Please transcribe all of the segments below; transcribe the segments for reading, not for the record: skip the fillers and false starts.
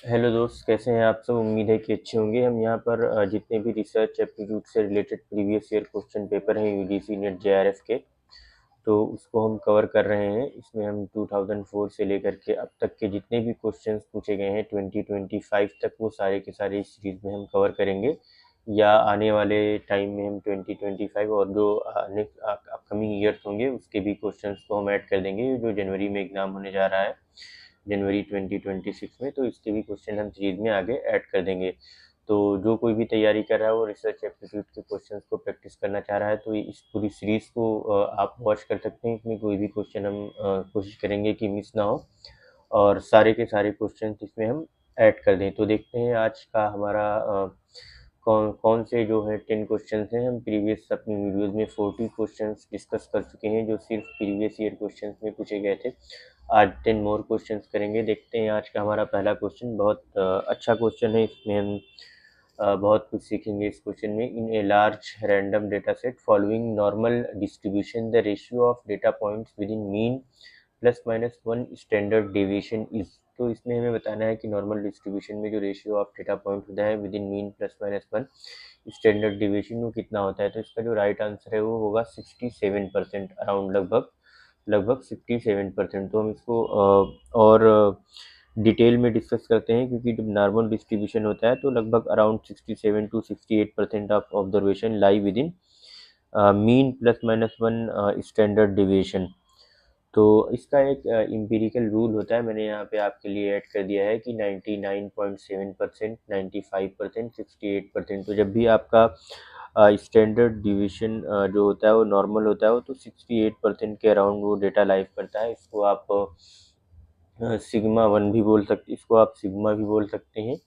Hello दोस्त, कैसे हैं आप सब। उम्मीद है कि अच्छे होंगे। हम यहाँ पर जितने भी रिसर्च एप्टीट्यूड से related previous year question paper हैं यूजीसी नेट जेआरएफ के, तो उसको हम कवर कर रहे हैं। इसमें हम 2004 से लेकर के अब तक के जितने भी क्वेश्चंस पूछे गए हैं 2025 तक, वो सारे के सारे इस सीरीज में हम कवर करेंगे। या आने वाले टाइम में हम 2025 और जो नेक्स्ट अपकमिंग ईयर्स होंगे उसके भी क्वेश्चंस को हम ऐड कर देंगे। जो जनवरी में एग्ज़ाम होने जा रहा है, जनवरी 2026 में, तो इसके भी क्वेश्चन हम सीरीज में आगे ऐड कर देंगे। तो जो कोई भी तैयारी कर रहा है वो रिसर्च एप्टीट्यूड के क्वेश्चंस को प्रैक्टिस करना चाह रहा है, तो इस पूरी सीरीज को आप वॉच कर सकते हैं। इसमें कोई भी क्वेश्चन हम कोशिश करेंगे कि मिस ना हो, और सारे के सारे क्वेश्चन इसमें हम ऐड कर दें। तो देखते हैं आज का हमारा कौन कौन से जो है 10 क्वेश्चन हैं। हम प्रीवियस अपनी वीडियोज़ में 40 क्वेश्चन डिस्कस कर चुके हैं जो सिर्फ प्रीवियस ईयर क्वेश्चन में पूछे गए थे। आज 10 मोर क्वेश्चंस करेंगे। देखते हैं आज का हमारा पहला क्वेश्चन बहुत अच्छा क्वेश्चन है। इसमें हम बहुत कुछ सीखेंगे इस क्वेश्चन में। In a large random data set following normal distribution the ratio of data points within mean plus minus one standard deviation is. तो इसमें हमें बताना है कि नॉर्मल डिस्ट्रीब्यूशन में जो रेशियो ऑफ डेटा पॉइंट होता है with in mean plus minus one standard deviation वो कितना होता है। तो इसका जो राइट आंसर है वो होगा 67%, अराउंड लगभग 67%। तो हम इसको और डिटेल में डिस्कस करते हैं, क्योंकि जब नॉर्मल डिस्ट्रीब्यूशन होता है तो लगभग around 67 to 68% of observation lie with in mean plus minus one standard deviation. तो इसका एक एम्पिरिकल रूल होता है, मैंने यहाँ पे आपके लिए ऐड कर दिया है कि 99.7%, 95%, 68%। तो जब भी आपका स्टैंडर्ड डिवीजन जो होता है वो नॉर्मल होता है, वो तो 68% के अराउंड वो डेटा लाइव करता है। इसको आप सिग्मा वन भी बोल सकते, इसको आप सिग्मा भी बोल सकते हैं,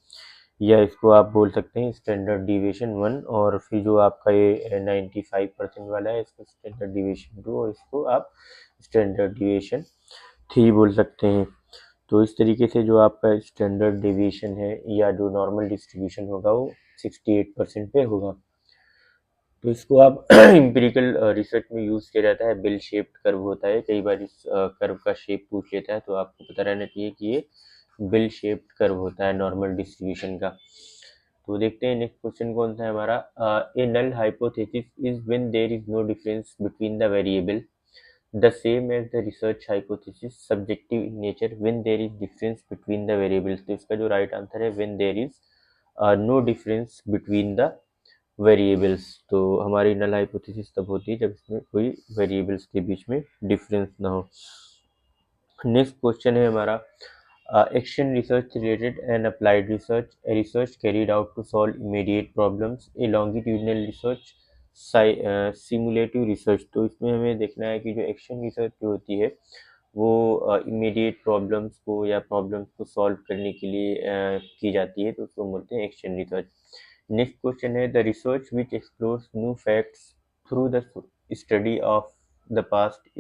या इसको आप बोल सकते हैं स्टैंडर्ड डिविएशन वन। और फिर जो आपका ये 95% वाला है इसको स्टैंडर्ड डिविएशन टू, और इसको आप स्टैंडर्ड डिविएशन थ्री बोल सकते हैं। तो इस तरीके से जो आपका स्टैंडर्ड डिविएशन है या जो नॉर्मल डिस्ट्रीब्यूशन होगा वो 68% पे होगा। तो इसको आप एम्पिरिकल रिसर्च में यूज़ किया जाता है। बेल शेप्ड कर्व होता है, कई बार इस कर्व का शेप पूछ लेता है, तो आपको पता रहना चाहिए कि ये बेल शेप्ड कर्व होता है नॉर्मल डिस्ट्रीब्यूशन का। तो देखते हैं नेक्स्ट क्वेश्चन कौन सा है हमारा। A null hypothesis is when there is no difference between the variable the same as the research hypothesis subjective in nature when there is difference between the variables. तो इसका जो राइट आंसर है when there is no difference between the variables. तो हमारी null hypothesis तब होती है जब इसमें कोई वेरिएबल्स के बीच में डिफरेंस ना हो। नेक्स्ट क्वेश्चन है हमारा action research related and applied research, a research carried out to solve immediate problems, a longitudinal research, simulative research. तो इसमें हमें देखना है कि जो एक्शन रिसर्च जो होती है वो इमीडिएट प्रॉब्लम्स को या प्रॉब्लम्स को सॉल्व करने के लिए की जाती है, तो उसको बोलते हैं एक्शन रिसर्च। नेक्स्ट क्वेश्चन है the research which explores new facts through the study of the past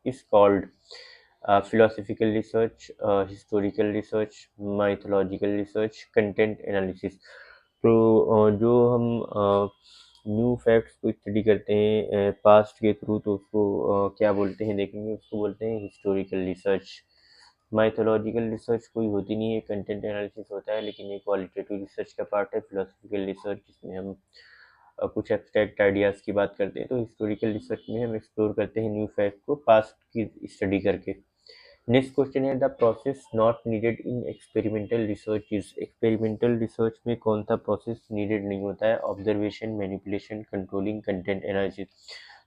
is called philosophical research, historical research, mythological research, content analysis। तो जो हम न्यू फैक्ट्स को स्टडी करते हैं पास्ट के थ्रू, तो उसको क्या बोलते हैं देखेंगे, उसको बोलते हैं हिस्टोरिकल रिसर्च। माइथोलॉजिकल रिसर्च कोई होती नहीं है, कंटेंट एनालिसिस होता है, लेकिन ये क्वालिटेटिव रिसर्च का पार्ट है। फिलोसफिकल रिसर्च जिसमें हम कुछ एब्स्ट्रैक्ट आइडियाज़ की बात करते हैं। तो हिस्टोरिकल रिसर्च में हम एक्सप्लोर करते हैं न्यू फैक्ट को पास्ट की स्टडी करके। नेक्स्ट क्वेश्चन है the process not needed in experimental research is. Experimental research में कौन सा प्रोसेस नीडेड नहीं होता है। Observation, manipulation, controlling, content analysis.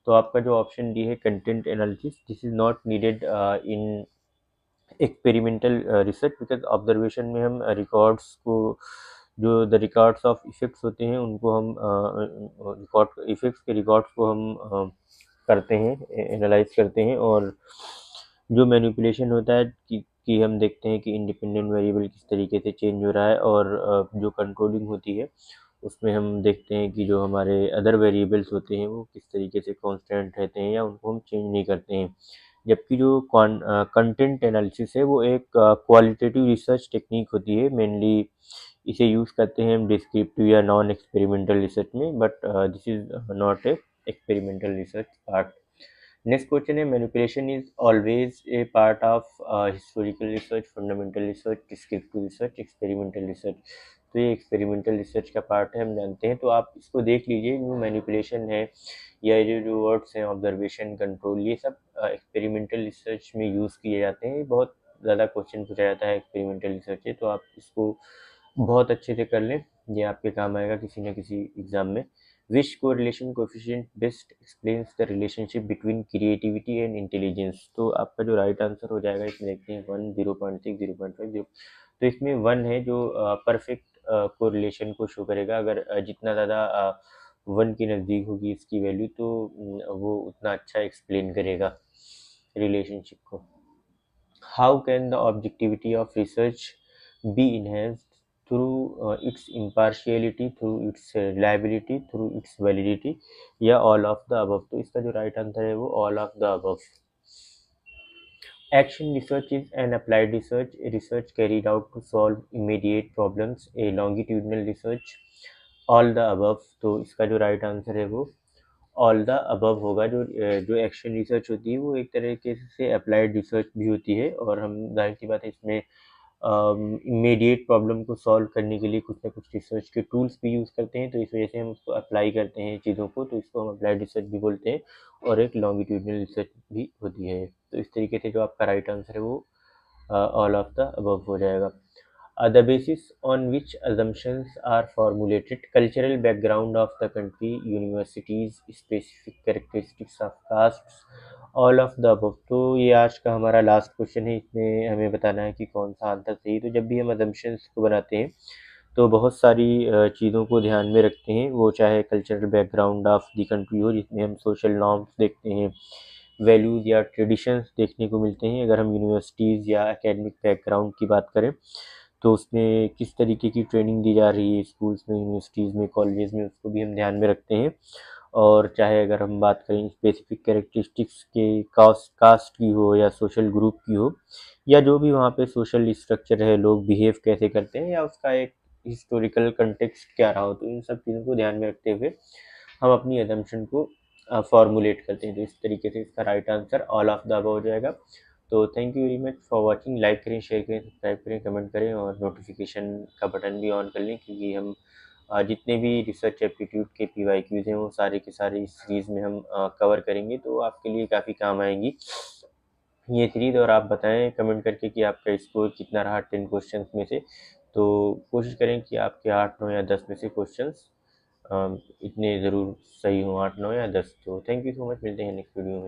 तो आपका जो ऑप्शन डी है content analysis, this is not needed in experimental research, because observation में हम रिकॉर्ड्स को, जो द रिकॉर्ड्स ऑफ इफेक्ट्स होते हैं उनको हम रिकॉर्ड इफेक्ट्स के रिकॉर्ड्स को हम करते हैं, एनालाइज करते हैं। और जो मैनिपुलेशन होता है कि हम देखते हैं कि इंडिपेंडेंट वेरिएबल किस तरीके से चेंज हो रहा है, और जो कंट्रोलिंग होती है उसमें हम देखते हैं कि जो हमारे अदर वेरिएबल्स होते हैं वो किस तरीके से कांस्टेंट रहते हैं या उनको हम चेंज नहीं करते हैं। जबकि जो कंटेंट एनालिसिस है वो एक क्वालिटेटिव रिसर्च टेक्निक होती है। मेनली इसे यूज़ करते हैं हम डिस्क्रिप्टिव या नॉन एक्सपेरिमेंटल रिसर्च में, but this is not a experimental research part. Next question है, manipulation is always a part of historical research, fundamental research, descriptive research, experimental research. तो ये एक्सपेरिमेंटल रिसर्च का part है, हम जानते हैं। तो आप इसको देख लीजिए, जो मैनिपुलेशन है या ये जो वर्ड्स हैं ऑब्जर्वेशन, कंट्रोल, ये सब एक्सपेरिमेंटल रिसर्च में यूज़ किए जाते हैं। बहुत ज़्यादा क्वेश्चन पूछा जाता है एक्सपेरिमेंटल रिसर्च से, तो आप इसको बहुत अच्छे से कर लें, ये आपके काम आएगा किसी न किसी एग्जाम में। Which correlation coefficient best explains the relationship between creativity and intelligence. तो आपका जो राइट आंसर हो जाएगा, इसमें देखते हैं 1, 0.6, 0.5, 0। तो इसमें 1 है जो परफेक्ट कोरिलेशन को शो करेगा। अगर जितना ज़्यादा 1 के नज़दीक होगी इसकी वैल्यू, तो वो उतना अच्छा एक्सप्लेन करेगा रिलेशनशिप को। How can the objectivity of research be enhanced through its impartiality, through its reliability, through its validity, या all of the above? तो इसका जो right answer है वो all of the above. Action research is an applied research, a research carried out to solve immediate problems, a longitudinal research, all the above। तो इसका जो right answer है वो ऑल द अबव होगा। जो action research होती है वो एक तरीके से अप्लाइड रिसर्च भी होती है, और हम जाहिर सी बात है इसमें इमीडिएट प्रॉब्लम को सॉल्व करने के लिए कुछ ना कुछ रिसर्च के टूल्स भी यूज़ करते हैं, तो इस वजह से हम उसको अप्लाई करते हैं चीज़ों को, तो इसको हम अप्लाइड रिसर्च भी बोलते हैं, और एक लॉन्गिट्यूडनल रिसर्च भी होती है। तो इस तरीके से जो आपका राइट आंसर है वो ऑल ऑफ द अबव हो जाएगा। The basis on which assumptions are formulated, cultural background of the country, universities, specific characteristics of castes, all of the above। तो ये आज का हमारा लास्ट क्वेश्चन है, इसमें हमें बताना है कि कौन सा आंसर सही। तो जब भी हम assumptions को बनाते हैं तो बहुत सारी चीज़ों को ध्यान में रखते हैं, वो चाहे cultural background of the country हो, जिसमें हम सोशल नॉर्म्स देखते हैं, वैल्यूज़ या ट्रेडिशंस देखने को मिलते हैं। अगर हम यूनिवर्सिटीज़ या एकेडमिक बैकग्राउंड की बात करें तो उसमें किस तरीके की ट्रेनिंग दी जा रही है स्कूल्स में, यूनिवर्सिटीज़ में, कॉलेजेस में, उसको भी हम ध्यान में रखते हैं। और चाहे अगर हम बात करें स्पेसिफिक कैरेक्टरिस्टिक्स के कास्ट की हो या सोशल ग्रुप की हो, या जो भी वहाँ पे सोशल स्ट्रक्चर है, लोग बिहेव कैसे करते हैं, या उसका एक हिस्टोरिकल कंटेक्स्ट क्या रहा हो, तो इन सब चीज़ों को ध्यान में रखते हुए हम अपनी असम्पशन को फॉर्मुलेट करते हैं। तो इस तरीके से इसका right answer all of the above हो जाएगा। तो thank you very much for watching. Like करें, शेयर करें, सब्सक्राइब करें, कमेंट करें, और नोटिफिकेशन का बटन भी ऑन कर लें, क्योंकि हम जितने भी रिसर्च एप्टीट्यूड के PYQs हैं वो सारे के सारे इस सीरीज़ में हम कवर करेंगे, तो आपके लिए काफ़ी काम आएंगी ये सीरीज़। और आप बताएं कमेंट करके कि आपका स्कोर कितना रहा 10 क्वेश्चंस में से। तो कोशिश करें कि आपके 8, 9 या 10 में से क्वेश्चंस इतने ज़रूर सही हों, 8, 9 या 10। तो थैंक यू सो मच, मिलते हैं नेक्स्ट वीडियो में।